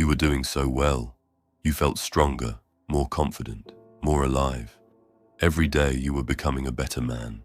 You were doing so well. You felt stronger, more confident, more alive. Every day you were becoming a better man,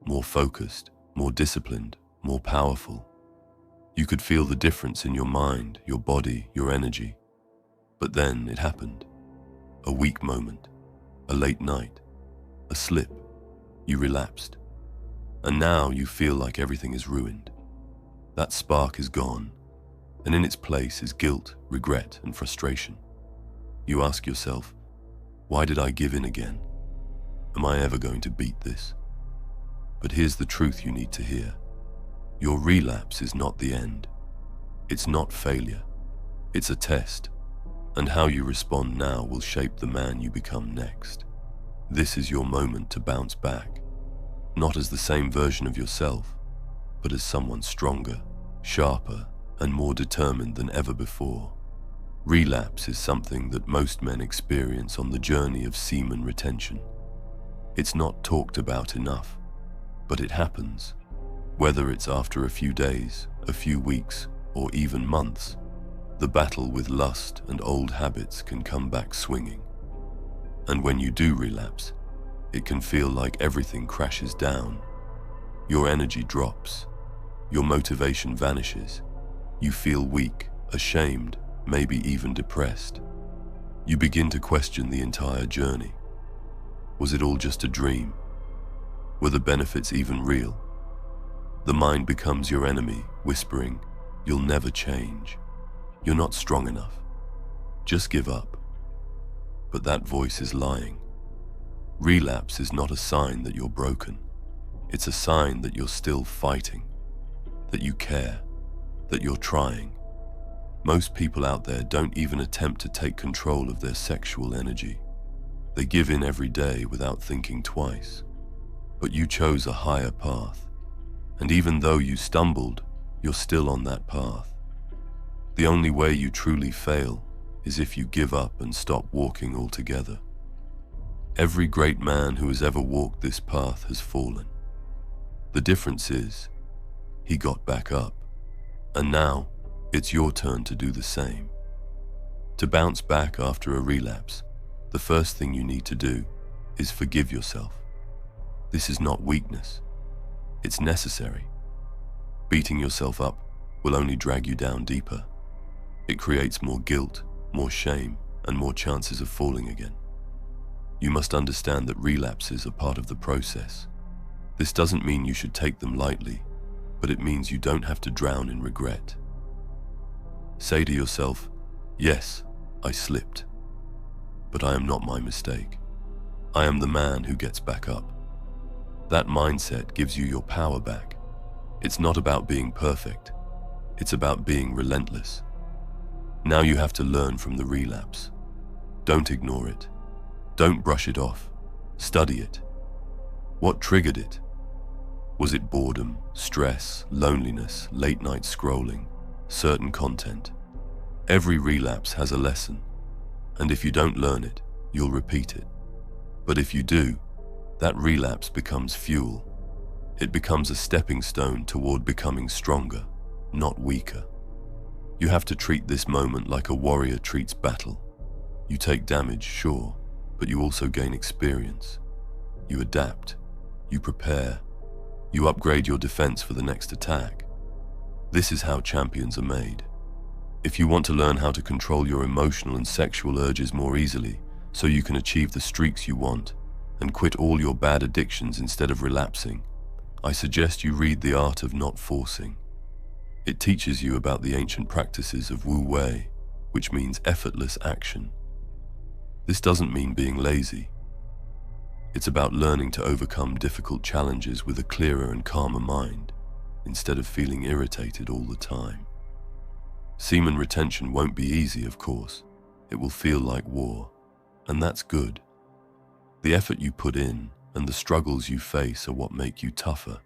more focused, more disciplined, more powerful. You could feel the difference in your mind, your body, your energy. But then it happened. A weak moment, a late night, a slip. You relapsed. And now you feel like everything is ruined. That spark is gone, and in its place is guilt, regret, and frustration. You ask yourself, why did I give in again? Am I ever going to beat this? But here's the truth you need to hear. Your relapse is not the end. It's not failure. It's a test, and how you respond now will shape the man you become next. This is your moment to bounce back, not as the same version of yourself, but as someone stronger, sharper, and more determined than ever before. Relapse is something that most men experience on the journey of semen retention. It's not talked about enough, but it happens. Whether it's after a few days, a few weeks, or even months, the battle with lust and old habits can come back swinging. And when you do relapse, it can feel like everything crashes down. Your energy drops. Your motivation vanishes. You feel weak, ashamed, maybe even depressed. You begin to question the entire journey. Was it all just a dream? Were the benefits even real? The mind becomes your enemy, whispering, "You'll never change. You're not strong enough. Just give up." But that voice is lying. Relapse is not a sign that you're broken. It's a sign that you're still fighting, that you care, that you're trying. Most people out there don't even attempt to take control of their sexual energy. They give in every day without thinking twice. But you chose a higher path. And even though you stumbled, you're still on that path. The only way you truly fail is if you give up and stop walking altogether. Every great man who has ever walked this path has fallen. The difference is, he got back up. And now, it's your turn to do the same. To bounce back after a relapse, the first thing you need to do is forgive yourself. This is not weakness. It's necessary. Beating yourself up will only drag you down deeper. It creates more guilt, more shame, and more chances of falling again. You must understand that relapses are part of the process. This doesn't mean you should take them lightly, but it means you don't have to drown in regret. Say to yourself, yes, I slipped, but I am not my mistake. I am the man who gets back up. That mindset gives you your power back. It's not about being perfect. It's about being relentless. Now you have to learn from the relapse. Don't ignore it. Don't brush it off. Study it. What triggered it? Was it boredom, stress, loneliness, late night scrolling, certain content? Every relapse has a lesson, and if you don't learn it, you'll repeat it. But if you do, that relapse becomes fuel. It becomes a stepping stone toward becoming stronger, not weaker. You have to treat this moment like a warrior treats battle. You take damage, sure, but you also gain experience. You adapt. You prepare. You upgrade your defense for the next attack. This is how champions are made. If you want to learn how to control your emotional and sexual urges more easily, so you can achieve the streaks you want, and quit all your bad addictions instead of relapsing, I suggest you read The Art of Not Forcing. It teaches you about the ancient practices of Wu Wei, which means effortless action. This doesn't mean being lazy. It's about learning to overcome difficult challenges with a clearer and calmer mind, instead of feeling irritated all the time. Semen retention won't be easy, of course. It will feel like war, and that's good. The effort you put in and the struggles you face are what make you tougher.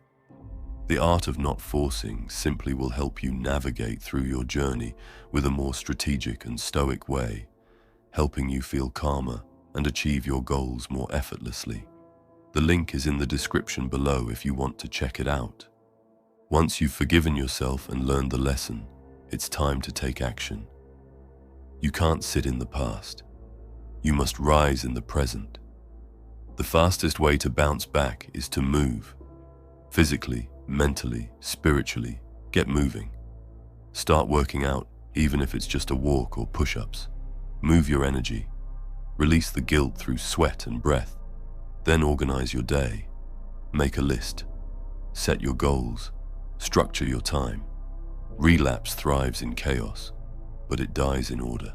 The art of not forcing simply will help you navigate through your journey with a more strategic and stoic way, helping you feel calmer and achieve your goals more effortlessly. The link is in the description below if you want to check it out. Once you've forgiven yourself and learned the lesson, it's time to take action. You can't sit in the past. You must rise in the present. The fastest way to bounce back is to move. Physically, mentally, spiritually, get moving. Start working out, even if it's just a walk or push-ups. Move your energy. Release the guilt through sweat and breath. Then organize your day. Make a list. Set your goals. Structure your time. Relapse thrives in chaos, but it dies in order.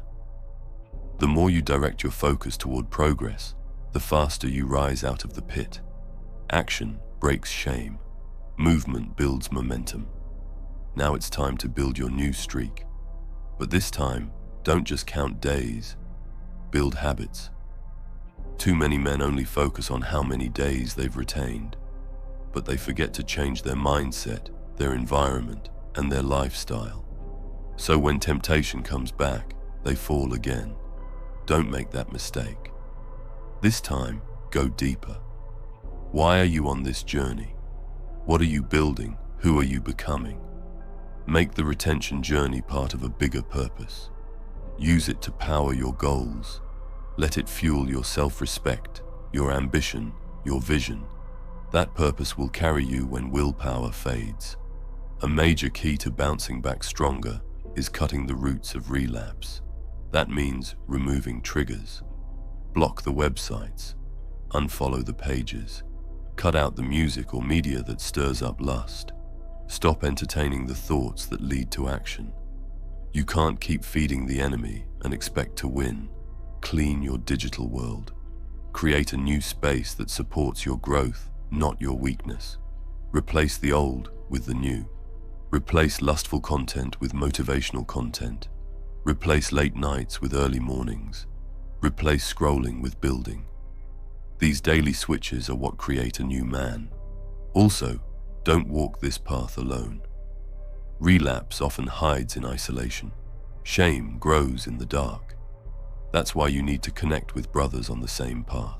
The more you direct your focus toward progress, the faster you rise out of the pit. Action breaks shame. Movement builds momentum. Now it's time to build your new streak. But this time, don't just count days. Build habits. Too many men only focus on how many days they've retained, but they forget to change their mindset, their environment, and their lifestyle. So when temptation comes back, they fall again. Don't make that mistake. This time, go deeper. Why are you on this journey? What are you building? Who are you becoming? Make the retention journey part of a bigger purpose. Use it to power your goals. Let it fuel your self-respect, your ambition, your vision. That purpose will carry you when willpower fades. A major key to bouncing back stronger is cutting the roots of relapse. That means removing triggers. Block the websites. Unfollow the pages. Cut out the music or media that stirs up lust. Stop entertaining the thoughts that lead to action. You can't keep feeding the enemy and expect to win. Clean your digital world. Create a new space that supports your growth, not your weakness. Replace the old with the new. Replace lustful content with motivational content. Replace late nights with early mornings. Replace scrolling with building. These daily switches are what create a new man. Also, don't walk this path alone. Relapse often hides in isolation. Shame grows in the dark. That's why you need to connect with brothers on the same path.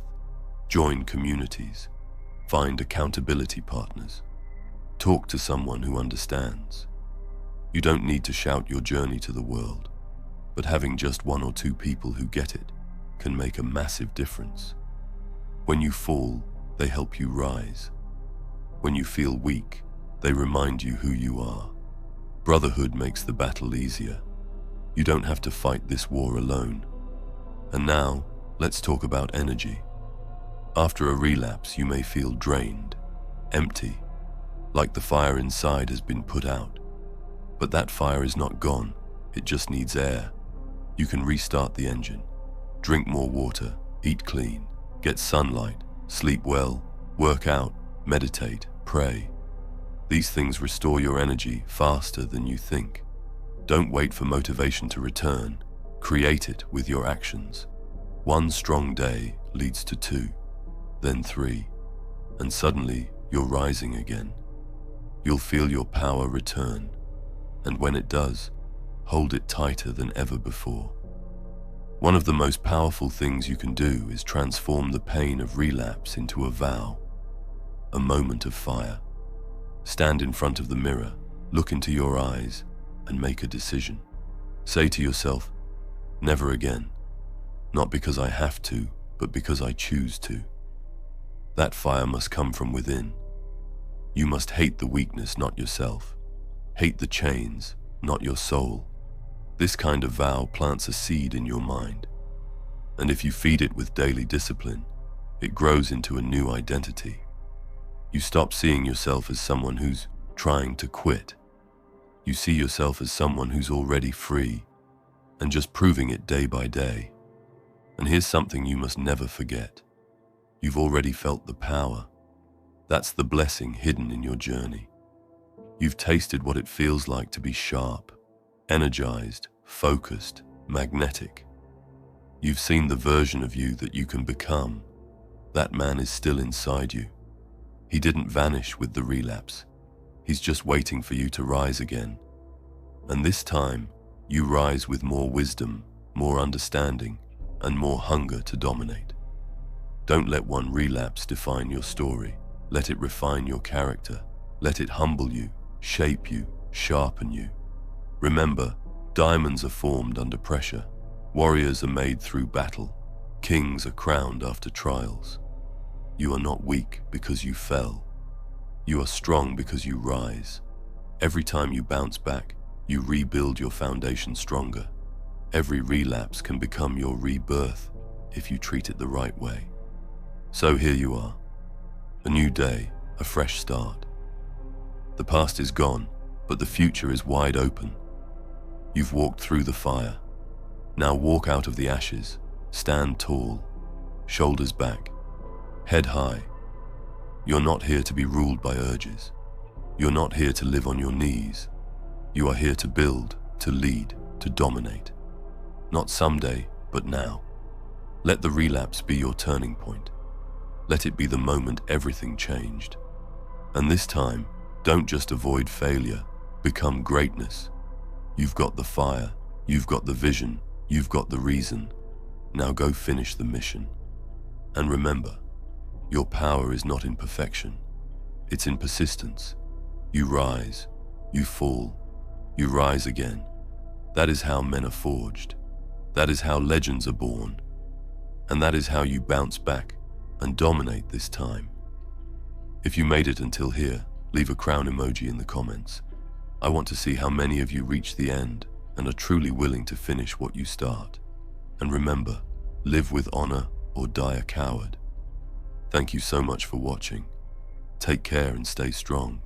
Join communities. Find accountability partners. Talk to someone who understands. You don't need to shout your journey to the world, but having just one or two people who get it can make a massive difference. When you fall, they help you rise. When you feel weak, they remind you who you are. Brotherhood makes the battle easier. You don't have to fight this war alone. And now, let's talk about energy. After a relapse, you may feel drained, empty, like the fire inside has been put out. But that fire is not gone, it just needs air. You can restart the engine. Drink more water, eat clean, get sunlight, sleep well, work out, meditate, pray. These things restore your energy faster than you think. Don't wait for motivation to return. Create it with your actions. One strong day leads to 2, then 3, and suddenly you're rising again. You'll feel your power return, and when it does, hold it tighter than ever before. One of the most powerful things you can do is transform the pain of relapse into a vow, a moment of fire. Stand in front of the mirror, look into your eyes, and make a decision. Say to yourself, never again. Not because I have to, but because I choose to. That fire must come from within. You must hate the weakness, not yourself. Hate the chains, not your soul. This kind of vow plants a seed in your mind. And if you feed it with daily discipline, it grows into a new identity. You stop seeing yourself as someone who's trying to quit. You see yourself as someone who's already free, and just proving it day by day. And here's something you must never forget. You've already felt the power. That's the blessing hidden in your journey. You've tasted what it feels like to be sharp, energized, focused, magnetic. You've seen the version of you that you can become. That man is still inside you. He didn't vanish with the relapse. He's just waiting for you to rise again. And this time, you rise with more wisdom, more understanding, and more hunger to dominate. Don't let one relapse define your story. Let it refine your character. Let it humble you, shape you, sharpen you. Remember, diamonds are formed under pressure. Warriors are made through battle. Kings are crowned after trials. You are not weak because you fell. You are strong because you rise. Every time you bounce back, you rebuild your foundation stronger. Every relapse can become your rebirth if you treat it the right way. So here you are. A new day, a fresh start. The past is gone, but the future is wide open. You've walked through the fire. Now walk out of the ashes. Stand tall, shoulders back, head high. You're not here to be ruled by urges. You're not here to live on your knees. You are here to build, to lead, to dominate. Not someday, but now. Let the relapse be your turning point. Let it be the moment everything changed. And this time, don't just avoid failure, become greatness. You've got the fire, you've got the vision, you've got the reason. Now go finish the mission. And remember, your power is not in perfection. It's in persistence. You rise, you fall, you rise again. That is how men are forged. That is how legends are born. And that is how you bounce back and dominate this time. If you made it until here, leave a crown emoji in the comments. I want to see how many of you reach the end and are truly willing to finish what you start. And remember, live with honor or die a coward. Thank you so much for watching. Take care and stay strong.